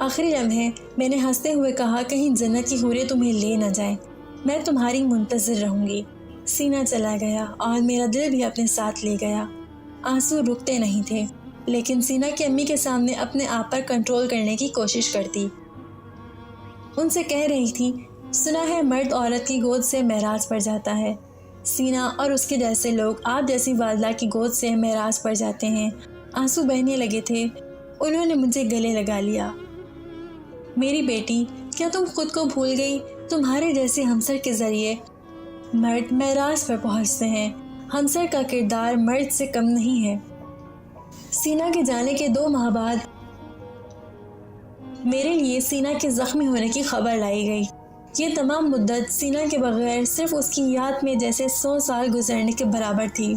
آخری لمحے میں نے ہنستے ہوئے کہا کہیں جنت کی حوریں تمہیں لے نہ جائیں، میں تمہاری منتظر رہوں گی۔ سینا چلا گیا اور میرا دل بھی اپنے ساتھ لے گیا۔ آنسو رکتے نہیں تھے، لیکن سینا کی امی کے سامنے اپنے آپ پر کنٹرول کرنے کی کوشش کرتی۔ ان سے کہہ رہی تھی، سنا ہے مرد عورت کی گود سے معراج پر جاتا ہے۔ سینا اور اس کے جیسے لوگ آپ جیسی والدہ کی گود سے معراج پر جاتے ہیں۔ آنسو بہنے لگے تھے۔ انہوں نے مجھے گلے لگا لیا۔ میری بیٹی، کیا تم خود کو بھول گئی؟ تمہارے جیسے ہمسر کے ذریعے مرد معراج پر پہنچتے ہیں۔ ہمسر کا کردار مرد سے کم نہیں ہے۔ سینا کے جانے کے 2 ماہ بعد میرے لیے سینا کے زخمی ہونے کی خبر لائی گئی۔ یہ تمام مدت سینا کے بغیر صرف اس کی یاد میں جیسے 100 سال گزرنے کے برابر تھی،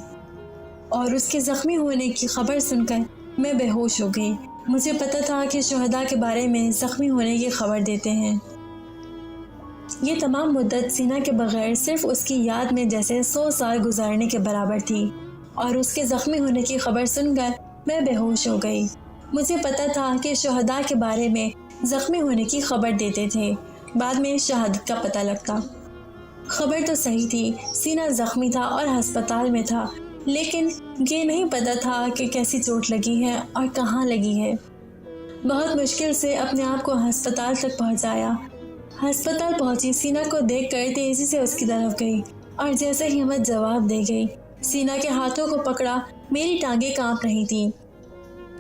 اور اس کے زخمی ہونے کی خبر سن کر میں بے ہوش ہو گئی۔ مجھے پتا تھا کہ شہداء کے بارے میں زخمی ہونے کی خبر دیتے ہیں۔ یہ تمام مدت سینا کے بغیر صرف اس کی یاد میں جیسے 100 سال گزرنے کے برابر تھی، اور اس کے زخمی ہونے کی خبر سن کر میں بے ہوش ہو گئی۔ مجھے پتا تھا کہ شہداء کے بارے میں زخمی ہونے کی خبر دیتے تھے، بعد میں شہادت کا پتہ لگتا۔ خبر تو صحیح تھی، سینا زخمی تھا اور ہسپتال میں تھا، لیکن یہ نہیں پتا تھا کہ کیسی چوٹ لگی ہے اور کہاں لگی ہے۔ بہت مشکل سے اپنے آپ کو ہسپتال تک پہنچایا۔ ہسپتال پہنچی، سینا کو دیکھ کر تیزی سے اس کی طرف گئی، اور جیسے ہمت جواب دے گئی۔ سینا کے ہاتھوں کو پکڑا، میری ٹانگیں کانپ رہی تھیں۔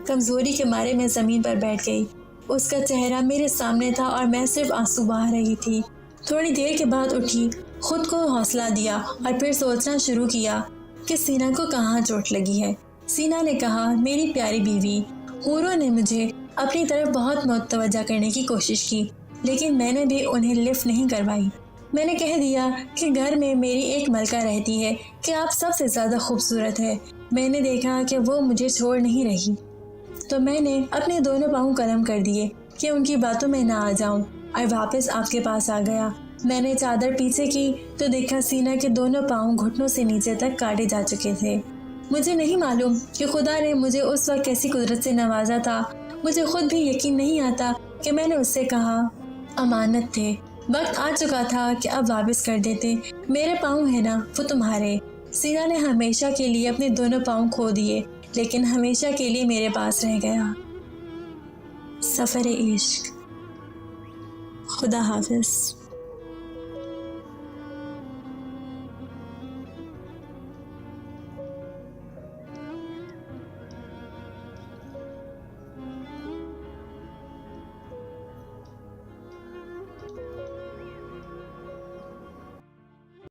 کمزوری کے مارے میں زمین پر بیٹھ گئی۔ اس کا چہرہ میرے سامنے تھا اور میں صرف آنسو بہا رہی تھی۔ تھوڑی دیر کے بعد اٹھی، خود کو حوصلہ دیا اور پھر سوچنا شروع کیا کہ سینا کو کہاں چوٹ لگی ہے۔ سینا نے کہا، میری پیاری بیوی، حوروں نے مجھے اپنی طرف بہت متوجہ کرنے کی کوشش کی، لیکن میں نے بھی انہیں لفٹ نہیں کروائی۔ میں نے کہہ دیا کہ گھر میں میری ایک ملکہ رہتی ہے کہ آپ سب سے زیادہ خوبصورت ہے۔ میں نے دیکھا کہ وہ مجھے چھوڑ نہیں رہی، تو میں نے اپنے دونوں پاؤں قلم کر دیے کہ ان کی باتوں میں نہ آ جاؤں، اور واپس آپ کے پاس آ گیا۔ میں نے چادر پیچھے کی تو دیکھا سینا کے دونوں پاؤں گھٹنوں سے نیچے تک کاٹے جا چکے تھے۔ مجھے نہیں معلوم کہ خدا نے مجھے اس وقت کیسی قدرت سے نوازا تھا۔ مجھے خود بھی یقین نہیں آتا کہ میں نے اس سے کہا، امانت تھے، وقت آ چکا تھا کہ اب واپس کر دیتے۔ میرے پاؤں ہیں نا، وہ تمہارے۔ سینا نے ہمیشہ کے لیے اپنے دونوں پاؤں کھو دیے، لیکن ہمیشہ کے لیے میرے پاس رہ گیا۔ سفر عشق۔ خدا حافظ۔